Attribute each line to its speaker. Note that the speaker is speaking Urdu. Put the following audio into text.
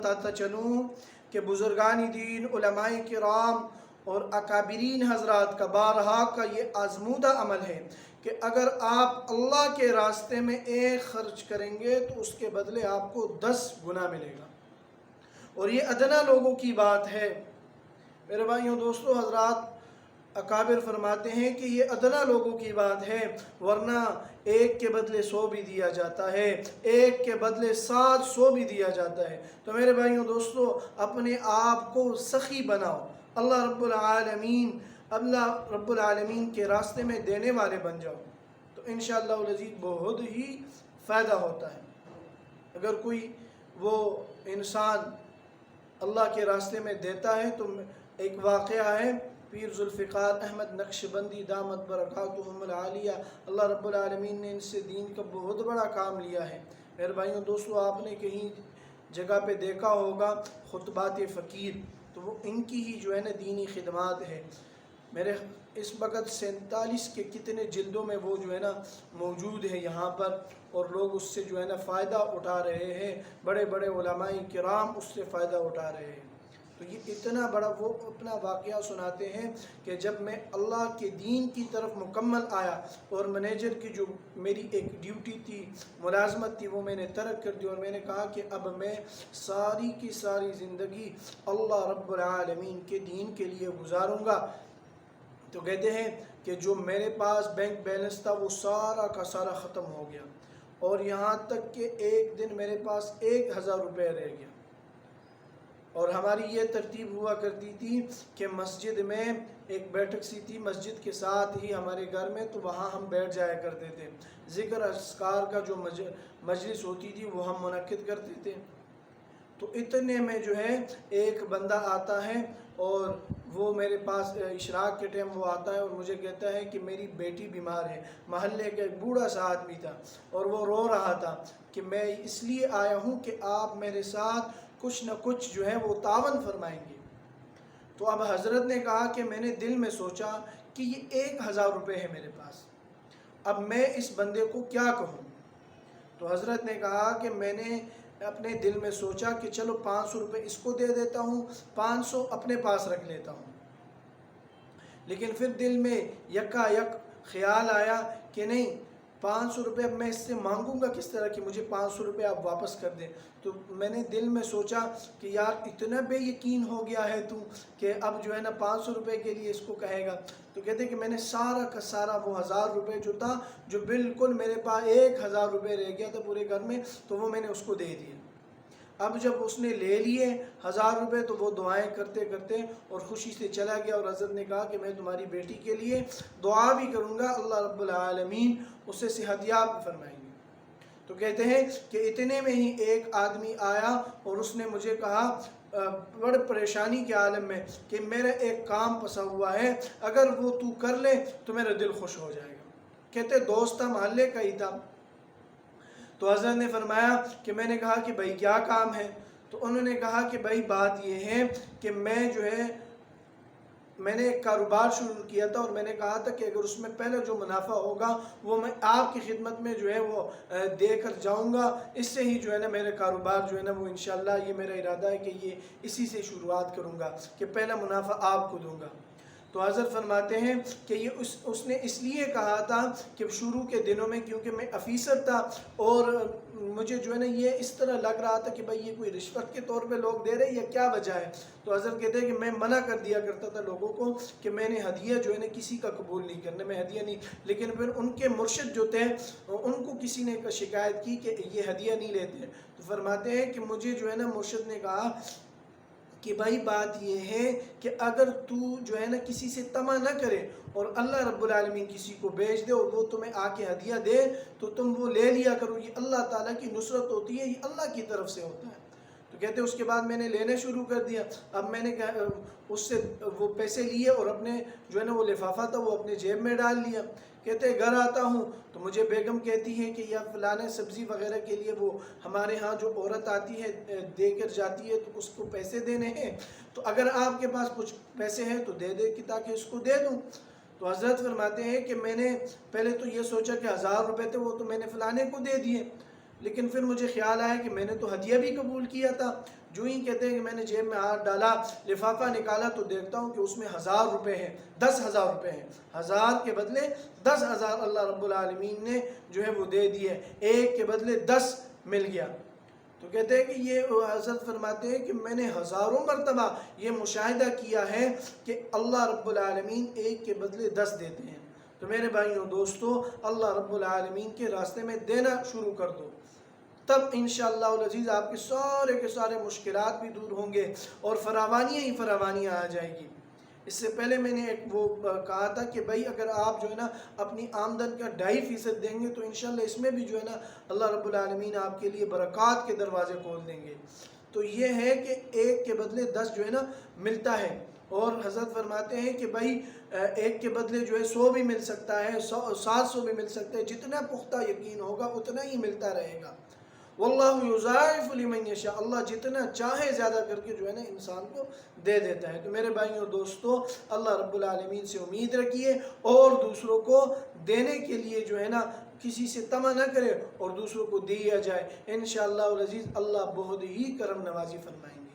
Speaker 1: بتاتا چلوں کہ بزرگان دین، علماء کرام اور اکابرین حضرات کا بارہا کا یہ آزمودہ عمل ہے کہ اگر آپ اللہ کے راستے میں ایک خرچ کریں گے تو اس کے بدلے آپ کو 10 گنا ملے گا، اور یہ ادنا لوگوں کی بات ہے۔ میرے بھائیوں، دوستو، حضرات اکابر فرماتے ہیں کہ یہ ادنا لوگوں کی بات ہے، ورنہ ایک کے بدلے 100 بھی دیا جاتا ہے، ایک کے بدلے 700 بھی دیا جاتا ہے۔ تو میرے بھائیوں، دوستو، اپنے آپ کو سخی بناؤ، اللہ رب العالمین کے راستے میں دینے والے بن جاؤ، تو انشاءاللہ العزیز بہت ہی فائدہ ہوتا ہے۔ اگر کوئی وہ انسان اللہ کے راستے میں دیتا ہے تو ایک واقعہ ہے، پیر ذوالفقار احمد نقشبندی دامت برکاتہم العالیہ، اللہ رب العالمین نے ان سے دین کا بہت بڑا کام لیا ہے۔ میرے بھائیوں، دوستو، آپ نے کہیں جگہ پہ دیکھا ہوگا خطبات فقیر، تو وہ ان کی ہی جو ہے نا دینی خدمات ہے۔ میرے اس وقت 47 کے کتنے جلدوں میں وہ جو ہے نا موجود ہے یہاں پر، اور لوگ اس سے جو ہے نا فائدہ اٹھا رہے ہیں، بڑے بڑے علماء کرام اس سے فائدہ اٹھا رہے ہیں۔ تو یہ اتنا بڑا، وہ اپنا واقعہ سناتے ہیں کہ جب میں اللہ کے دین کی طرف مکمل آیا اور منیجر کی جو میری ایک ڈیوٹی تھی، ملازمت تھی، وہ میں نے ترک کر دی، اور میں نے کہا کہ اب میں ساری کی ساری زندگی اللہ رب العالمین کے دین کے لیے گزاروں گا۔ تو کہتے ہیں کہ جو میرے پاس بینک بیلنس تھا وہ سارا کا سارا ختم ہو گیا، اور یہاں تک کہ ایک دن میرے پاس 1000 روپے رہ گیا۔ اور ہماری یہ ترتیب ہوا کرتی تھی کہ مسجد میں ایک بیٹھک سی تھی مسجد کے ساتھ ہی ہمارے گھر میں، تو وہاں ہم بیٹھ جایا کرتے تھے، ذکر اذکار کا جو مجلس ہوتی تھی وہ ہم منعقد کرتے تھے۔ تو اتنے میں جو ہے ایک بندہ آتا ہے، اور وہ میرے پاس اشراق کے ٹائم وہ آتا ہے اور مجھے کہتا ہے کہ میری بیٹی بیمار ہے۔ محلے کا ایک بوڑھا سا آدمی تھا، اور وہ رو رہا تھا کہ میں اس لیے آیا ہوں کہ آپ میرے ساتھ کچھ نہ کچھ جو ہے وہ تعاون فرمائیں گے۔ تو اب حضرت نے کہا کہ میں نے دل میں سوچا کہ یہ 1000 روپے ہے میرے پاس، اب میں اس بندے کو کیا کہوں؟ تو حضرت نے کہا کہ میں نے اپنے دل میں سوچا کہ چلو 500 روپے اس کو دے دیتا ہوں، 500 اپنے پاس رکھ لیتا ہوں۔ لیکن پھر دل میں یکا یک خیال آیا کہ نہیں، 500 روپے اب میں اس سے مانگوں گا کس طرح کہ مجھے 500 روپے آپ واپس کر دیں؟ تو میں نے دل میں سوچا کہ یار اتنا بے یقین ہو گیا ہے تو کہ اب جو ہے نا 500 روپے کے لیے اس کو کہے گا۔ تو کہتے کہ میں نے سارا کا سارا وہ 1000 روپے جو تھا، جو بالکل میرے پاس 1000 روپے رہ گیا تھا پورے گھر میں، تو وہ میں نے اس کو دے دیا۔ اب جب اس نے لے لیے 1000 روپے تو وہ دعائیں کرتے کرتے اور خوشی سے چلا گیا، اور حضرت نے کہا کہ میں تمہاری بیٹی کے لیے دعا بھی کروں گا، اللہ رب العالمین اسے صحت یاب فرمائیں گے۔ تو کہتے ہیں کہ اتنے میں ہی ایک آدمی آیا اور اس نے مجھے کہا بڑے پریشانی کے عالم میں کہ میرا ایک کام پھنسا ہوا ہے، اگر وہ تو کر لے تو میرا دل خوش ہو جائے گا۔ کہتے دوست تھا، محلے کا ہی تھا۔ تو حضرت نے فرمایا کہ میں نے کہا کہ بھائی کیا کام ہے؟ تو انہوں نے کہا کہ بھائی بات یہ ہے کہ میں نے ایک کاروبار شروع کیا تھا، اور میں نے کہا تھا کہ اگر اس میں پہلے جو منافع ہوگا وہ میں آپ کی خدمت میں جو ہے وہ دے کر جاؤں گا، اس سے ہی جو ہے نا میرا کاروبار جو ہے نا وہ انشاءاللہ یہ میرا ارادہ ہے کہ یہ اسی سے شروعات کروں گا کہ پہلا منافع آپ کو دوں گا۔ تو حضرت فرماتے ہیں کہ یہ اس نے اس لیے کہا تھا کہ شروع کے دنوں میں کیونکہ میں افیسر تھا، اور مجھے جو ہے نا یہ اس طرح لگ رہا تھا کہ بھائی یہ کوئی رشوت کے طور پہ لوگ دے رہے یا کیا وجہ ہے۔ تو حضرت کہتے ہیں کہ میں منع کر دیا کرتا تھا لوگوں کو کہ میں نے ہدیہ جو ہے نا کسی کا قبول نہیں کرنا، میں ہدیہ نہیں۔ لیکن پھر ان کے مرشد جو تھے ان کو کسی نے شکایت کی کہ یہ ہدیہ نہیں لیتے، تو فرماتے ہیں کہ مجھے جو ہے نا مرشد نے کہا کہ بھائی بات یہ ہے کہ اگر تو جو ہے نا کسی سے طمع نہ کرے اور اللہ رب العالمین کسی کو بیچ دے اور وہ تمہیں آ کے ہدیہ دے تو تم وہ لے لیا کرو، یہ اللہ تعالیٰ کی نصرت ہوتی ہے، یہ اللہ کی طرف سے ہوتا ہے۔ تو کہتے اس کے بعد میں نے لینے شروع کر دیا۔ اب میں نے اس سے وہ پیسے لیے اور اپنے جو ہے نا وہ لفافہ تھا وہ اپنے جیب میں ڈال لیا۔ کہتے گھر آتا ہوں تو مجھے بیگم کہتی ہے کہ یا فلانے سبزی وغیرہ کے لیے وہ ہمارے ہاں جو عورت آتی ہے دے کر جاتی ہے تو اس کو پیسے دینے ہیں، تو اگر آپ کے پاس کچھ پیسے ہیں تو دے دے کہ تاکہ اس کو دے دوں۔ تو حضرت فرماتے ہیں کہ میں نے پہلے تو یہ سوچا کہ 1000 روپے تھے وہ تو میں نے فلانے کو دے دیے، لیکن پھر مجھے خیال آیا کہ میں نے تو ہدیہ بھی قبول کیا تھا، جو ہی کہتے ہیں کہ میں نے جیب میں ہاتھ ڈالا، لفافہ نکالا تو دیکھتا ہوں کہ اس میں 1000 روپے ہیں، 10,000 روپے ہیں، 1000 کے بدلے 10,000 اللہ رب العالمین نے جو ہے وہ دے دیے، ایک کے بدلے 10 مل گیا۔ تو کہتے ہیں کہ یہ حضرت فرماتے ہیں کہ میں نے ہزاروں مرتبہ یہ مشاہدہ کیا ہے کہ اللہ رب العالمین ایک کے بدلے 10 دیتے ہیں۔ تو میرے بھائیوں دوستو، اللہ رب العالمین کے راستے میں دینا شروع کر دو، تب انشاءاللہ العزیز آپ کے سارے مشکلات بھی دور ہوں گے اور فراوانیاں ہی فراوانیاں آ جائے گی۔ اس سے پہلے میں نے ایک وہ کہا تھا کہ بھائی اگر آپ جو ہے نا اپنی آمدن کا 2.5% دیں گے تو انشاءاللہ اس میں بھی جو ہے نا اللہ رب العالمین آپ کے لیے برکات کے دروازے کھول دیں گے۔ تو یہ ہے کہ ایک کے بدلے 10 جو ہے نا ملتا ہے، اور حضرت فرماتے ہیں کہ بھائی ایک کے بدلے جو ہے 100 بھی مل سکتا ہے، 700 بھی مل سکتا ہے، جتنا پختہ یقین ہوگا اتنا ہی ملتا رہے گا۔ واللہ یضاعف لمن یشاء، اللہ جتنا چاہے زیادہ کر کے جو ہے نا انسان کو دے دیتا ہے۔ تو میرے بھائیوں دوستو، اللہ رب العالمین سے امید رکھیے اور دوسروں کو دینے کے لیے جو ہے نا کسی سے طمع نہ کرے اور دوسروں کو دیا جائے، انشاءاللہ العزیز اللہ بہت ہی کرم نوازی فرمائیں گے۔